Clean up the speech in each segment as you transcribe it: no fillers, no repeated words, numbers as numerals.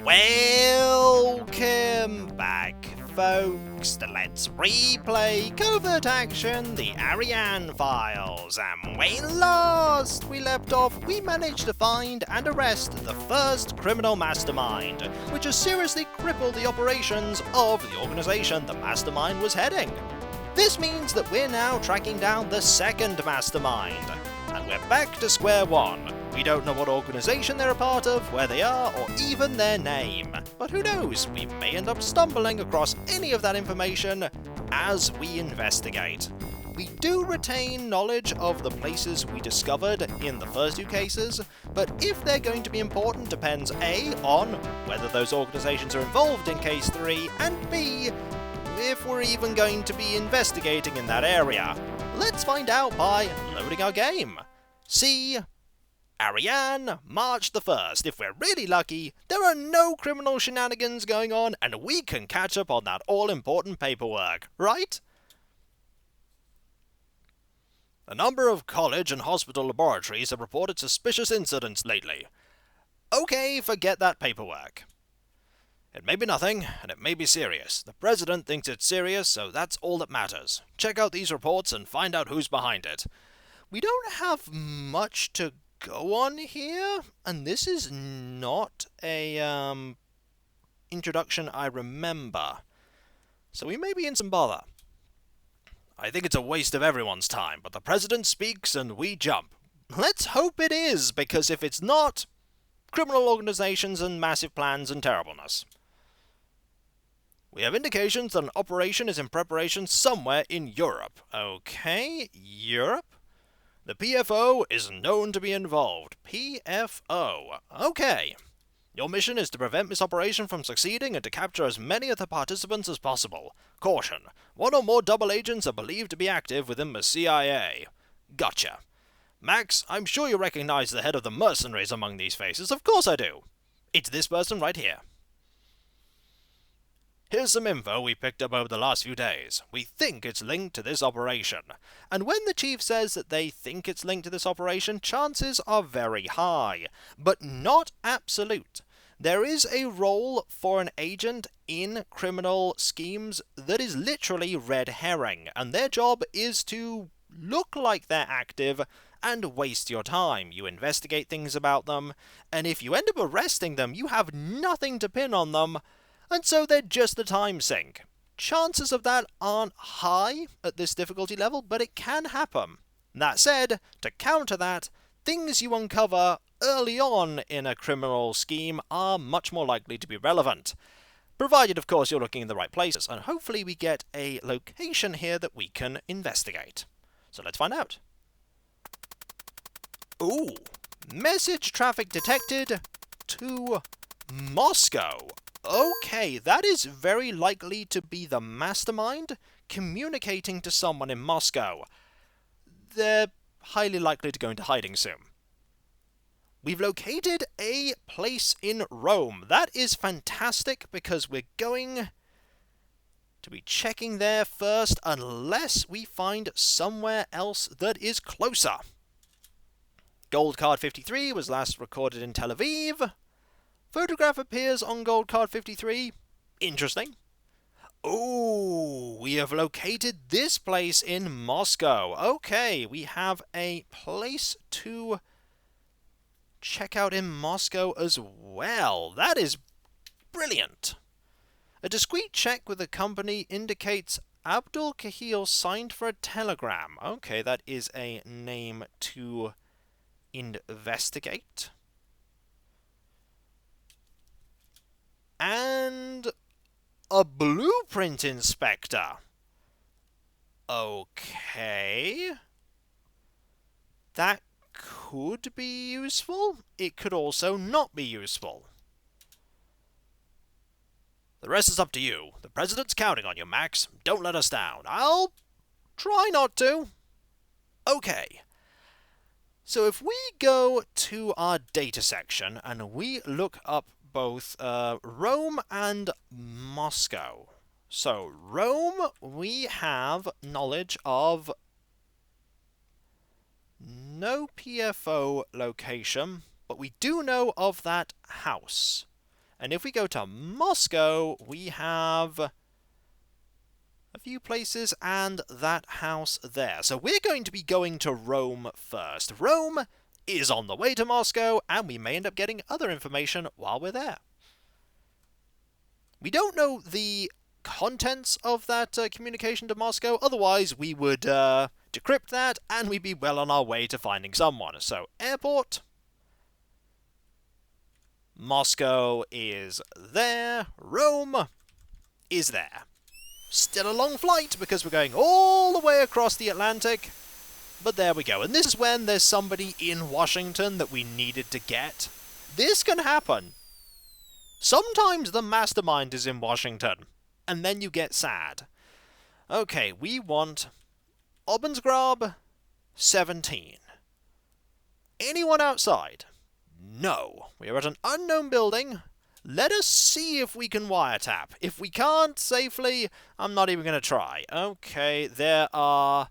Welcome back, folks. Let's replay Covert Action, the Ariane files. And when last we left off, we managed to find and arrest the first criminal mastermind, which has seriously crippled the operations of the organization the mastermind was heading. This means that we're now tracking down the second mastermind, and we're back to square one. We don't know what organization they're a part of, where they are, or even their name. But who knows, we may end up stumbling across any of that information as we investigate. We do retain knowledge of the places we discovered in the first two cases, but if they're going to be important depends A, on whether those organizations are involved in case 3, and B, if we're even going to be investigating in that area. Let's find out by loading our game. See Ariane, March the 1st. If we're really lucky, there are no criminal shenanigans going on and we can catch up on that all-important paperwork, right? A number of college and hospital laboratories have reported suspicious incidents lately. Okay, forget that paperwork. It may be nothing, and it may be serious. The president thinks it's serious, so that's all that matters. Check out these reports and find out who's behind it. We don't have much to go on here, and this is not a introduction I remember, so we may be in some bother. I think it's a waste of everyone's time, but the president speaks and we jump. Let's hope it is, because if it's not, criminal organizations and massive plans and terribleness. We have indications that an operation is in preparation somewhere in Europe. Okay, Europe? The PFO is known to be involved. PFO. Okay. Your mission is to prevent this operation from succeeding and to capture as many of the participants as possible. Caution. One or more double agents are believed to be active within the CIA. Gotcha. Max, I'm sure you recognize the head of the mercenaries among these faces. Of course I do. It's this person right here. Here's some info we picked up over the last few days. We think it's linked to this operation. And when the chief says that they think it's linked to this operation, chances are very high, but not absolute. There is a role for an agent in criminal schemes that is literally red herring, and their job is to look like they're active and waste your time. You investigate things about them, and if you end up arresting them, you have nothing to pin on them, and so they're just a time sink. Chances of that aren't high at this difficulty level, but it can happen. That said, to counter that, things you uncover early on in a criminal scheme are much more likely to be relevant. Provided, of course, you're looking in the right places, and hopefully we get a location here that we can investigate. So let's find out. Ooh, message traffic detected to Moscow. Okay, that is very likely to be the mastermind communicating to someone in Moscow. They're highly likely to go into hiding soon. We've located a place in Rome. That is fantastic because we're going to be checking there first unless we find somewhere else that is closer. Gold card 53 was last recorded in Tel Aviv. Photograph appears on gold card 53. Interesting. Oh, we have located this place in Moscow. Okay, we have a place to check out in Moscow as well. That is brilliant. A discreet check with the company indicates Abdul Kahil signed for a telegram. Okay, that is a name to investigate. And a blueprint inspector. Okay. That could be useful. It could also not be useful. The rest is up to you. The president's counting on you, Max. Don't let us down. I'll try not to. Okay. So if we go to our data section and we look up both Rome and Moscow. So, Rome, we have knowledge of no PFO location, but we do know of that house. And if we go to Moscow, we have a few places and that house there. So we're going to be going to Rome first. Rome is on the way to Moscow, and we may end up getting other information while we're there. We don't know the contents of that communication to Moscow, otherwise we would decrypt that, and we'd be well on our way to finding someone. So, airport. Moscow is there. Rome is there. Still a long flight, because we're going all the way across the Atlantic. But there we go. And this is when there's somebody in Washington that we needed to get. This can happen. Sometimes the mastermind is in Washington, and then you get sad. Okay, we want Obensgrab 17. Anyone outside? No. We are at an unknown building. Let us see if we can wiretap. If we can't safely, I'm not even going to try. Okay, there are...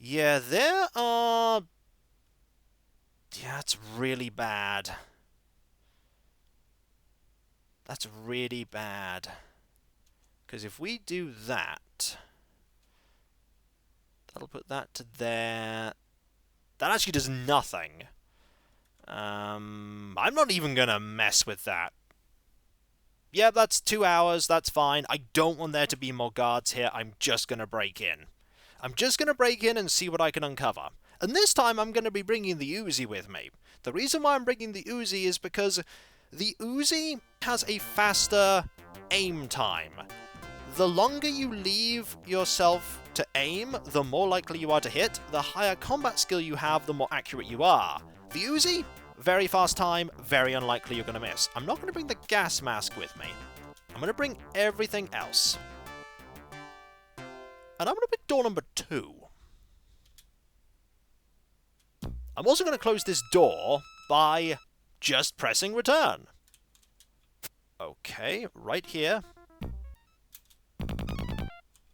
Yeah, there are... Yeah, that's really bad. That's really bad. Because if we do that... That'll put that to there. That actually does nothing. I'm not even going to mess with that. Yeah, that's 2 hours, that's fine. I don't want there to be more guards here. I'm just going to break in. I'm just going to break in and see what I can uncover. And this time I'm going to be bringing the Uzi with me. The reason why I'm bringing the Uzi is because the Uzi has a faster aim time. The longer you leave yourself to aim, the more likely you are to hit. The higher combat skill you have, the more accurate you are. The Uzi, very fast time, very unlikely you're going to miss. I'm not going to bring the gas mask with me. I'm going to bring everything else. And I'm going to pick door number 2. I'm also going to close this door by just pressing return. Okay, right here.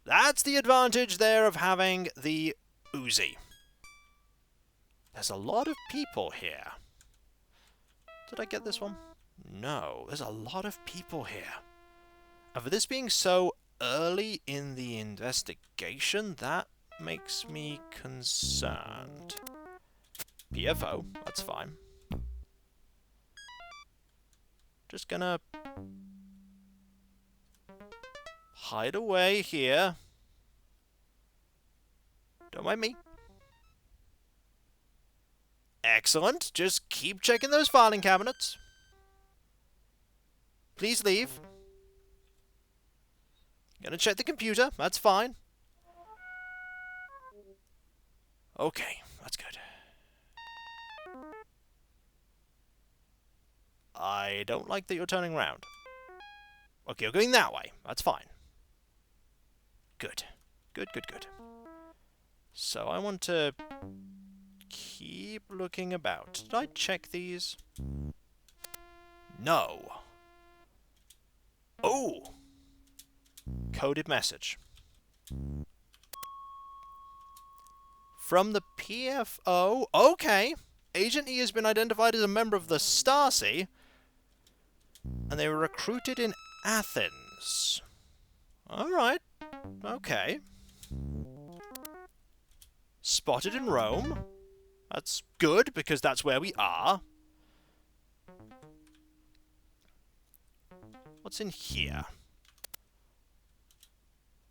That's the advantage there of having the Uzi. There's a lot of people here. Did I get this one? No, there's a lot of people here. And for this being so early in the investigation, that makes me concerned. PFO, that's fine. Just gonna hide away here. Don't mind me. Excellent. Just keep checking those filing cabinets. Please leave. Gonna check the computer. That's fine. Okay, that's good. I don't like that you're turning around. Okay, you're going that way. That's fine. Good. Good, good, good. So I want to keep looking about. Did I check these? No. Oh! Coded message. From the PFO. Okay. Agent E has been identified as a member of the Stasi, and they were recruited in Athens. Alright. Okay. Spotted in Rome. That's good, because that's where we are. What's in here?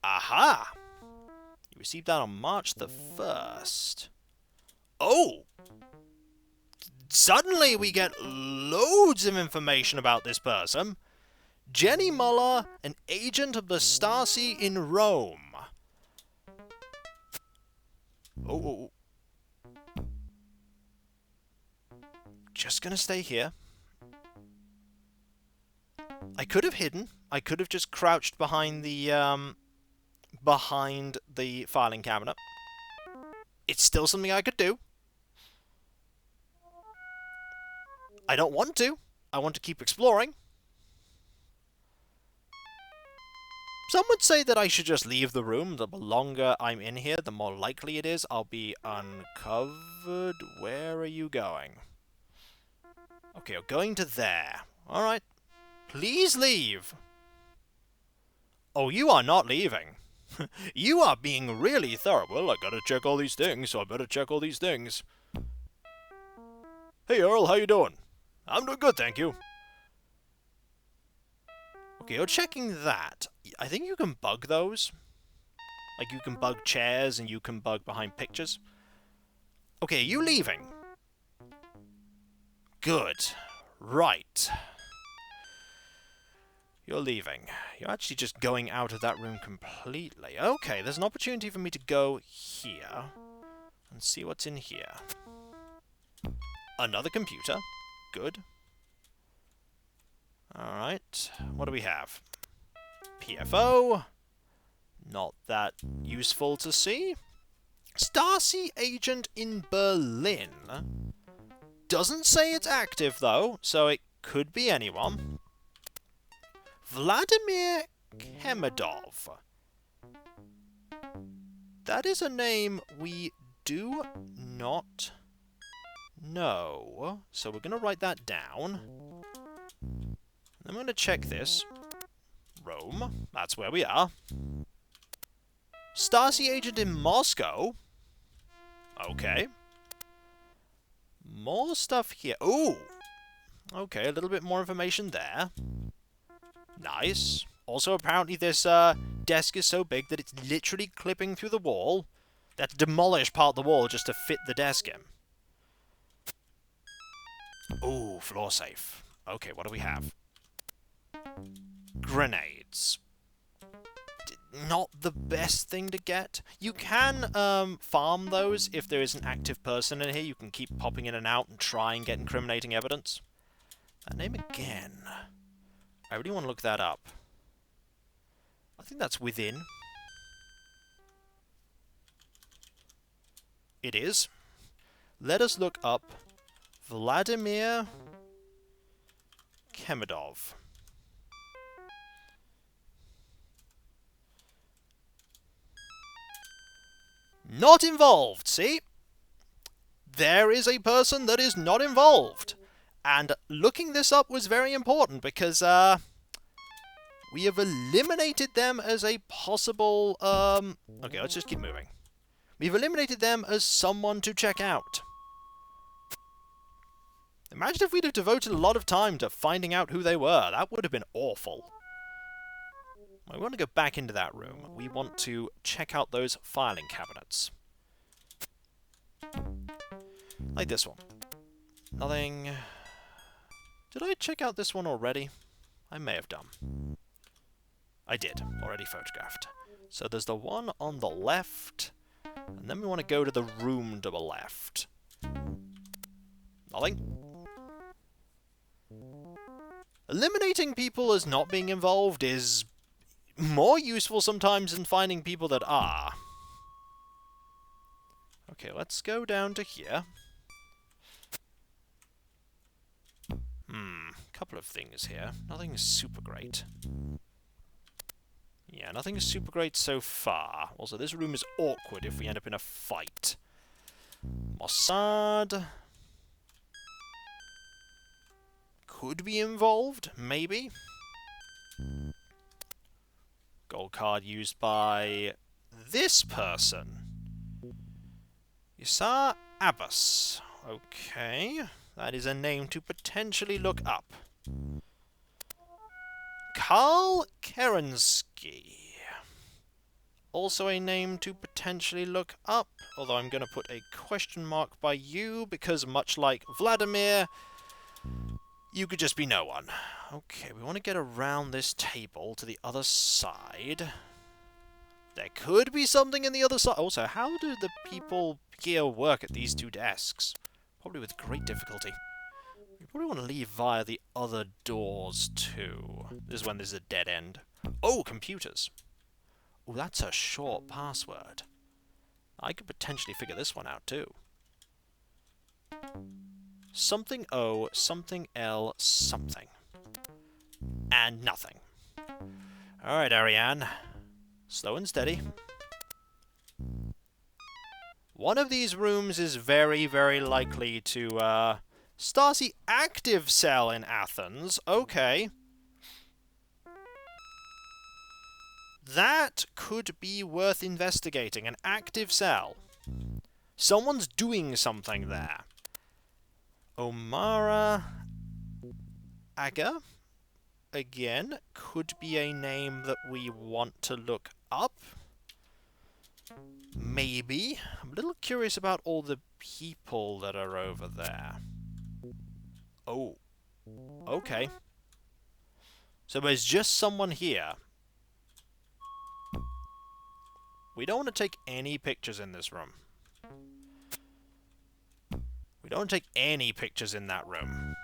Aha! You received that on March the 1st. Oh! Suddenly we get loads of information about this person. Jenny Muller, an agent of the Stasi in Rome. Oh. Just gonna stay here. I could have hidden. I could have just crouched behind the filing cabinet. It's still something I could do. I don't want to. I want to keep exploring. Some would say that I should just leave the room. The longer I'm in here, the more likely it is I'll be uncovered. Where are you going? Okay, you're going to there. Alright. Please leave. Oh, you are not leaving. You are being really thorough. Well, I gotta check all these things, so I better check all these things. Hey, Earl, how you doing? I'm doing good, thank you. Okay, you're checking that. I think you can bug those. Like, you can bug chairs and you can bug behind pictures. Okay, are you leaving? Good. Right. You're leaving. You're actually just going out of that room completely. Okay, there's an opportunity for me to go here and see what's in here. Another computer. Good. Alright. What do we have? PFO. Not that useful to see. Stasi agent in Berlin. Doesn't say it's active, though, so it could be anyone. Vladimir Kemedov. That is a name we do not know. So we're going to write that down. I'm going to check this. Rome. That's where we are. Stasi agent in Moscow. Okay. More stuff here. Ooh! Okay, a little bit more information there. Nice. Also, apparently this desk is so big that it's literally clipping through the wall. They had to demolish part of the wall just to fit the desk in. Ooh, floor safe. Okay, what do we have? Grenades. Not the best thing to get. You can farm those if there is an active person in here. You can keep popping in and out and try and get incriminating evidence. That name again. I really want to look that up. I think that's within. It is. Let us look up Vladimir Kemedov. Not involved, see? There is a person that is not involved. And looking this up was very important because, we have eliminated them as a possible, okay, let's just keep moving. We've eliminated them as someone to check out. Imagine if we'd have devoted a lot of time to finding out who they were. That would have been awful. We want to go back into that room. We want to check out those filing cabinets. Like this one. Nothing. Did I check out this one already? I may have done. I did. Already photographed. So there's the one on the left. And then we want to go to the room to the left. Nothing. Eliminating people as not being involved is more useful sometimes than finding people that are. Okay, let's go down to here. Couple of things here. Nothing is super great. Yeah, nothing is super great so far. Also, this room is awkward if we end up in a fight. Mossad could be involved, maybe. Gold card used by this person. Yasar Abbas. Okay, that is a name to potentially look up. Karl Kerensky. Also a name to potentially look up, although I'm going to put a question mark by you, because much like Vladimir, you could just be no one. Okay, we want to get around this table to the other side. There could be something in the other side. Also, how do the people here work at these two desks? Probably with great difficulty. You probably want to leave via the other doors, too. This is when there's a dead end. Oh, computers. Oh, that's a short password. I could potentially figure this one out, too. Something O, something L, something. And nothing. Alright, Ariane. Slow and steady. One of these rooms is very, very likely to, Stasi active cell in Athens. Okay. That could be worth investigating. An active cell. Someone's doing something there. Omara Aga, again, could be a name that we want to look up. Maybe. I'm a little curious about all the people that are over there. Oh. Okay. So there's just someone here. We don't want to take any pictures in this room. We don't want to take any pictures in that room.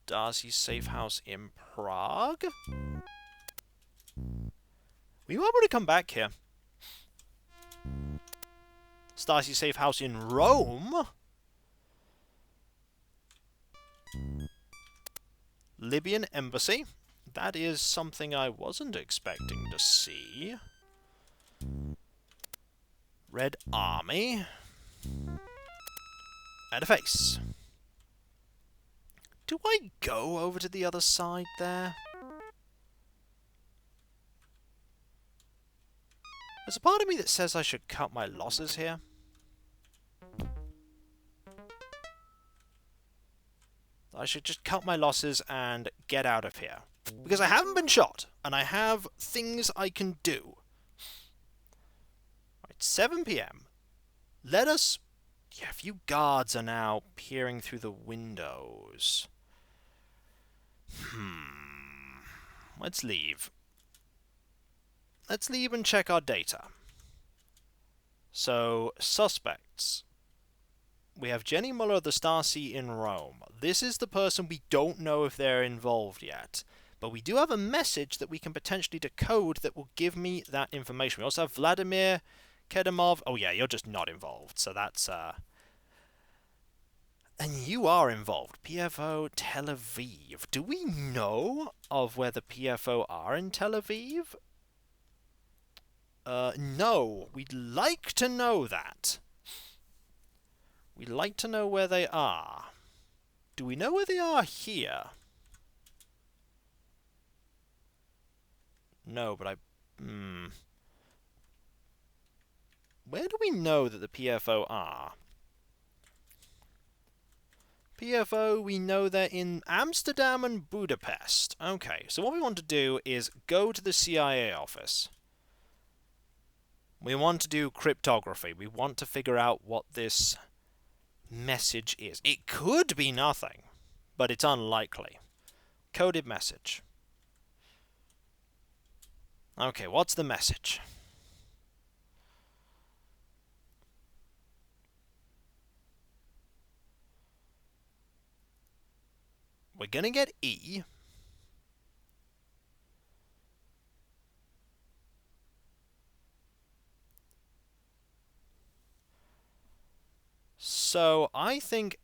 Darcy's safe house in Prague? We might want to come back here. Darcy's safe house in Rome? Libyan embassy. That is something I wasn't expecting to see. Red Army. And a face. Do I go over to the other side there? There's a part of me that says I should cut my losses here. I should just cut my losses and get out of here. Because I haven't been shot, and I have things I can do. Right, 7 PM. Let us... Yeah, a few guards are now peering through the windows. Let's leave. Let's leave and check our data. So, suspects. We have Jenny Muller of the Stasi in Rome. This is the person we don't know if they're involved yet. But we do have a message that we can potentially decode that will give me that information. We also have Vladimir Kedemov. Oh yeah, you're just not involved. So that's... And you are involved. PFO Tel Aviv. Do we know of where the PFO are in Tel Aviv? No. We'd like to know that. We'd like to know where they are. Do we know where they are here? No, but Where do we know that the PFO are? PFO, we know they're in Amsterdam and Budapest. Okay, so what we want to do is go to the CIA office. We want to do cryptography. We want to figure out what this message is. It could be nothing, but it's unlikely. Coded message. Okay, what's the message? We're gonna get E. So, I think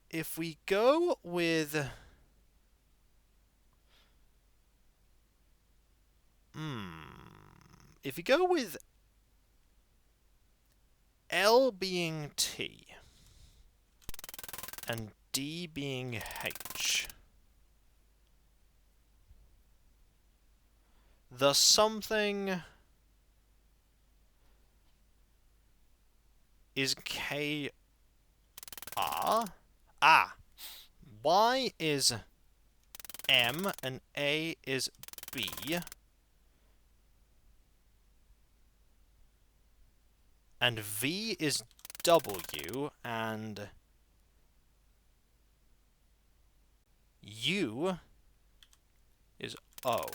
if we go with... If we go with L being T and D being H, the something is K R. Y is M and A is B. And V is W, and U is O.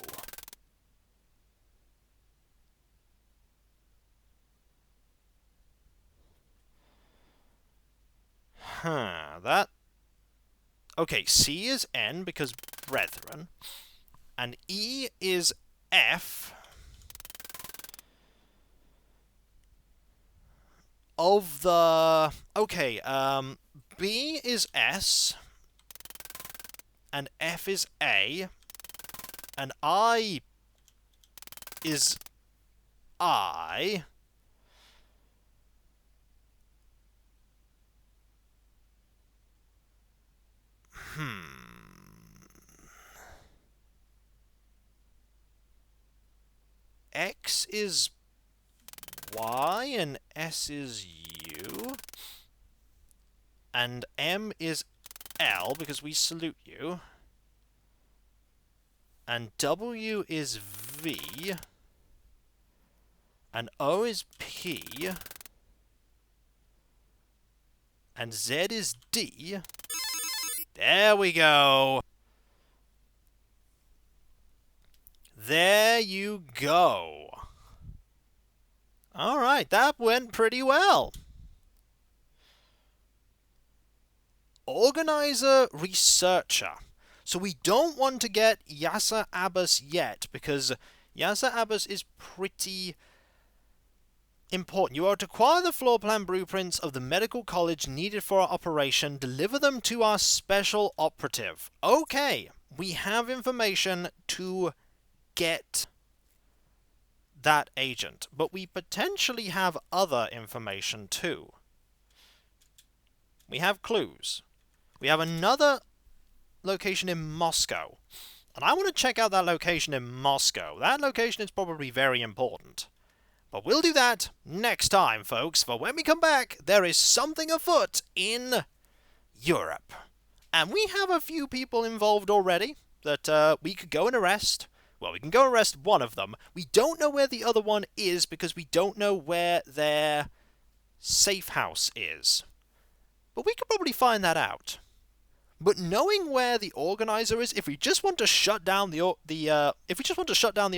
That... Okay, C is N because brethren, and E is F of the... Okay, B is S, and F is A, and I is I. is Y, and S is U, and M is L, because we salute you, and W is V, and O is P, and Z is D. There we go. There you go. Alright, that went pretty well. Organizer, researcher. So we don't want to get Yasser Abbas yet, because Yasser Abbas is pretty important. You are to acquire the floor plan blueprints of the medical college needed for our operation. Deliver them to our special operative. Okay, we have information to get that agent, but we potentially have other information too. We have clues. We have another location in Moscow, and I want to check out that location in Moscow. That location is probably very important. But we'll do that next time, folks, for when we come back, there is something afoot in Europe. And we have a few people involved already that we could go and arrest. Well, we can go arrest one of them. We don't know where the other one is because we don't know where their safe house is. But we could probably find that out. But knowing where the organizer is, if we just want to shut down the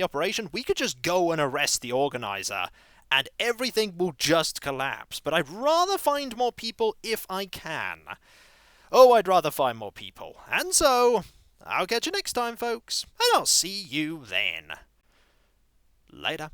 operation, we could just go and arrest the organizer, and everything will just collapse. But I'd rather find more people if I can. Oh, I'd rather find more people. And so, I'll catch you next time, folks, and I'll see you then. Later.